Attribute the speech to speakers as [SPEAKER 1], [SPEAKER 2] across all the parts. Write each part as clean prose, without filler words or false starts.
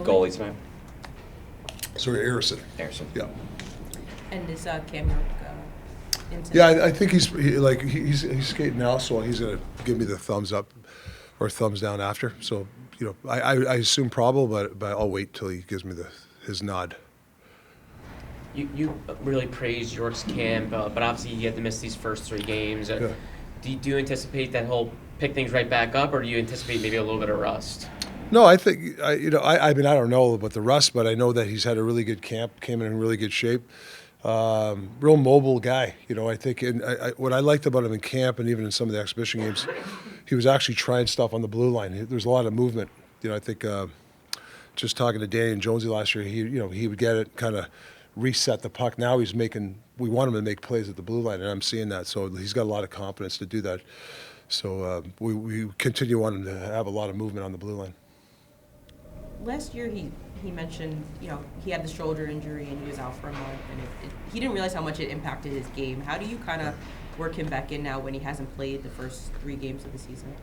[SPEAKER 1] Goalie tonight.
[SPEAKER 2] Sorry, Harrison. Yeah.
[SPEAKER 3] And is Cam York into?
[SPEAKER 2] Yeah, I think he's skating now, so he's gonna give me the thumbs up or thumbs down after. So I assume probable, but I'll wait till he gives me his nod.
[SPEAKER 1] You really praised York's camp, but obviously he had to miss these first 3 games.
[SPEAKER 2] Yeah.
[SPEAKER 1] Do you anticipate that he'll pick things right back up, or do you anticipate maybe a little bit of rust?
[SPEAKER 2] No, I think I mean I don't know about the rust, but I know that he's had a really good camp, came in really good shape. Real mobile guy, I think. And what I liked about him in camp and even in some of the exhibition games, he was actually trying stuff on the blue line. There's a lot of movement. I think just talking to Danny and Jonesy last year, he would get it, kind of reset the puck. Now we want him to make plays at the blue line, and I'm seeing that. So he's got a lot of confidence to do that. So we continue wanting him to have a lot of movement on the blue line.
[SPEAKER 3] Last year he mentioned, he had the shoulder injury and he was out for a month, and he didn't realize how much it impacted his game. How do you kind of work him back in now when he hasn't played the first 3 games of the season?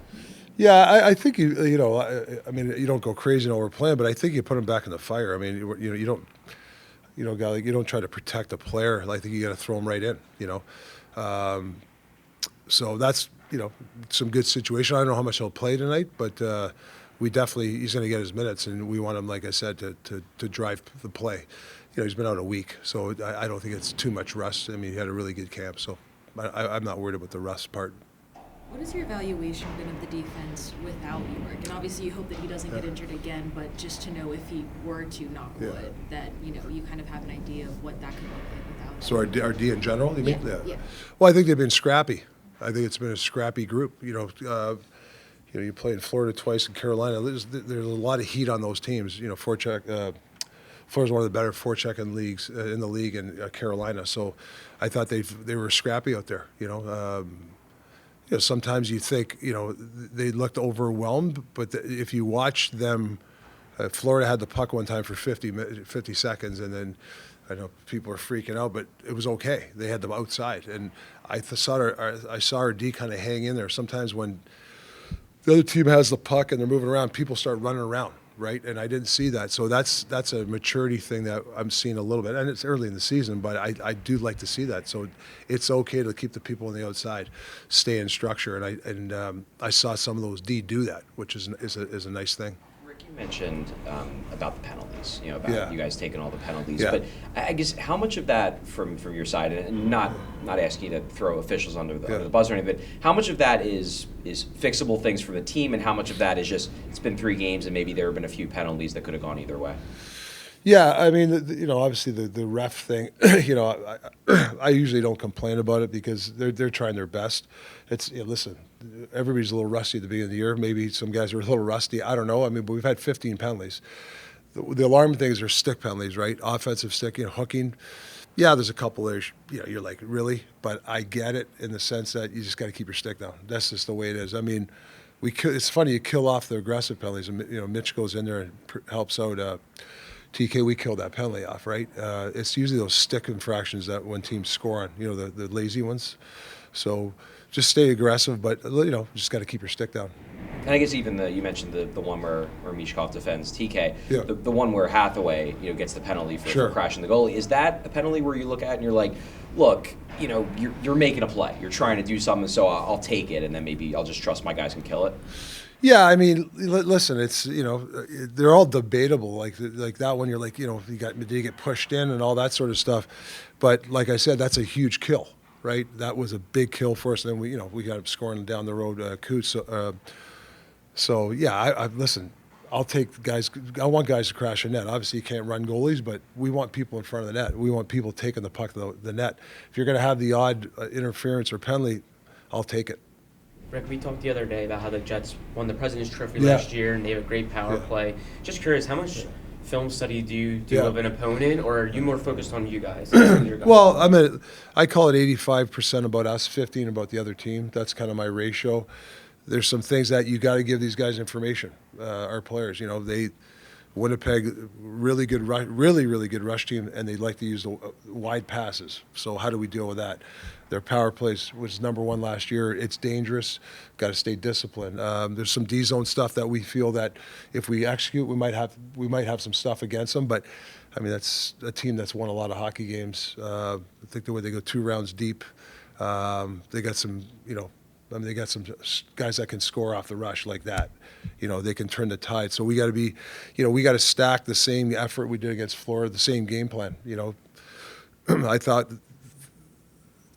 [SPEAKER 2] Yeah, I think I mean, you don't go crazy and overplan, but I think you put him back in the fire. I mean, you don't, you don't try to protect a player. I think you got to throw him right in. So that's some good situation. I don't know how much he'll play tonight, but he's going to get his minutes, and we want him, like I said, to drive the play. He's been out a week, so I don't think it's too much rust. I mean, he had a really good camp, so I'm not worried about the rust part.
[SPEAKER 4] What has your evaluation been of the defense without York? And obviously you hope that he doesn't get injured again, but just to know if he were to knock wood, that you kind of have an idea of what that could look like without him.
[SPEAKER 2] So our D in general, you mean?
[SPEAKER 4] Yeah.
[SPEAKER 2] Well, I think they've been scrappy. I think it's been a scrappy group. You play in Florida twice and Carolina. There's a lot of heat on those teams. Forecheck. Florida's one of the better forechecking leagues in the league in Carolina. So I thought they were scrappy out there. Sometimes you think they looked overwhelmed, but if you watch them, Florida had the puck one time for 50 seconds, and then I know people are freaking out, but it was okay. They had them outside, and I saw our D kind of hang in there. Sometimes when the other team has the puck and they're moving around, people start running around, right? And I didn't see that. So that's a maturity thing that I'm seeing a little bit. And it's early in the season, but I do like to see that. So it's okay to keep the people on the outside stay in structure. And I saw some of those D do that, which is a nice thing.
[SPEAKER 1] Rick, you mentioned about the penalties, about you guys taking all the penalties.
[SPEAKER 2] Yeah.
[SPEAKER 1] But I guess how much of that from your side, and not asking you to throw officials under the bus or anything, but how much of that is fixable things for the team, and how much of that is just it's been 3 games and maybe there have been a few penalties that could have gone either way?
[SPEAKER 2] Yeah, I mean, obviously the ref thing, I usually don't complain about it because they're trying their best. It's listen, everybody's a little rusty at the beginning of the year. Maybe some guys are a little rusty. I don't know. I mean, but we've had 15 penalties. The alarming things are stick penalties, right? Offensive stick, hooking. Yeah, there's a couple there. You're like, really? But I get it in the sense that you just got to keep your stick down. That's just the way it is. I mean, it's funny you kill off the aggressive penalties, and Mitch goes in there and helps out. TK, we killed that penalty off, right? It's usually those stick infractions that when teams score on, the lazy ones. So just stay aggressive, but just got to keep your stick down.
[SPEAKER 1] And I guess even you mentioned the one where Mishkov defends TK.
[SPEAKER 2] Yeah.
[SPEAKER 1] The one where Hathaway gets the penalty for crashing the goalie. Is that a penalty where you look at it and you're like, look, you're making a play, you're trying to do something, so I'll take it, and then maybe I'll just trust my guys can kill it?
[SPEAKER 2] Yeah, I mean, listen, it's they're all debatable. Like that one, you're like, did you get pushed in and all that sort of stuff. But like I said, that's a huge kill, right? That was a big kill for us. And then we got him scoring down the road, Coots. So yeah, I listen. I'll take guys. I want guys to crash a net. Obviously, you can't run goalies, but we want people in front of the net. We want people taking the puck to the net. If you're going to have the odd interference or penalty, I'll take it.
[SPEAKER 1] Rick, we talked the other day about how the Jets won the President's Trophy last year, and they have a great power play. Just curious, how much film study do you do of an opponent, or are you more focused on you guys?
[SPEAKER 2] Well, I call it 85% about us, 15% about the other team. That's kind of my ratio. There's some things that you got to give these guys information, our players. Winnipeg, really good, really good rush team, and they like to use the wide passes. So how do we deal with that? Their power plays was number one last year. It's dangerous. Got to stay disciplined. There's some D zone stuff that we feel that if we execute, we might have some stuff against them. But I mean, that's a team that's won a lot of hockey games. I think the way they go 2 rounds deep, they got some, they got some guys that can score off the rush like that. They can turn the tide. So we got to be, we got to stack the same effort we did against Florida, the same game plan. I thought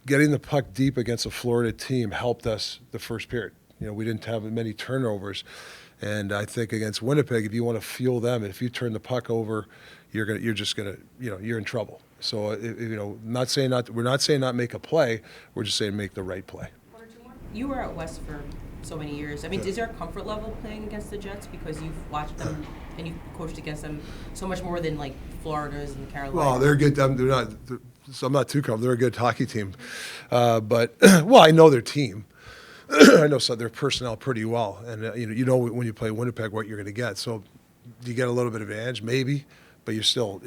[SPEAKER 2] getting the puck deep against a Florida team helped us the first period. We didn't have many turnovers. And I think against Winnipeg, if you want to fuel them, if you turn the puck over, you're in trouble. So, we're not saying not make a play. We're just saying make the right play.
[SPEAKER 3] You were out west for so many years. I mean, is there a comfort level playing against the Jets because you've watched them and you've coached against them so much more than like Florida's and Carolinas?
[SPEAKER 2] Well, they're good. They're not. So I'm not too comfortable. They're a good hockey team, but I know their team. I know their personnel pretty well, and when you play Winnipeg what you're going to get. So you get a little bit of advantage, maybe, but it's still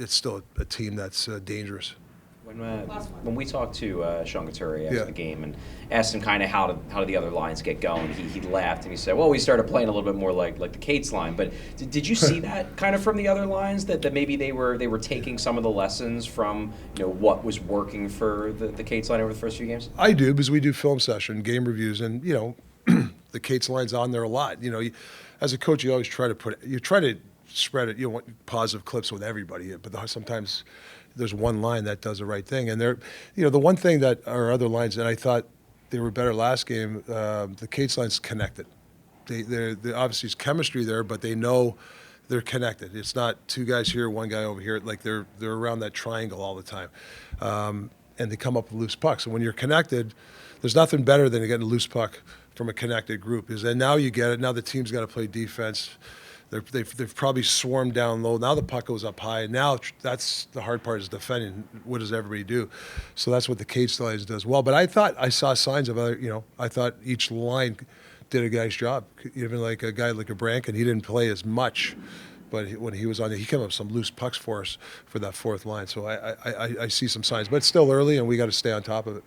[SPEAKER 2] a team that's dangerous.
[SPEAKER 1] When we talked to Sean Couturier after the game and asked him kind of how do the other lines get going, he laughed and he said, "Well, we started playing a little bit more like the Cates line." But did you see that kind of from the other lines that maybe they were taking some of the lessons from what was working for the Cates line over the first few games?
[SPEAKER 2] I do, because we do film session, game reviews, and the Cates line's on there a lot. As a coach, you always try to spread it. You want positive clips with everybody, but sometimes there's one line that does the right thing. And the one thing that our other lines, and I thought they were better last game, the Cates line's connected. They're obviously there's chemistry there, but they know they're connected. It's not 2 guys here, 1 guy over here. Like they're around that triangle all the time. And they come up with loose pucks. And when you're connected, there's nothing better than getting a loose puck from a connected group. And now you get it. Now the team's got to play defense. They've probably swarmed down low. Now the puck goes up high. Now that's the hard part, is defending. What does everybody do? So that's what the Cates line does well. But I thought I saw signs of other. I thought each line did a guy's job. Even like a guy like a Brankin, he didn't play as much, but when he was on, he came up with some loose pucks for us for that fourth line. So I see some signs, but it's still early, and we got to stay on top of it.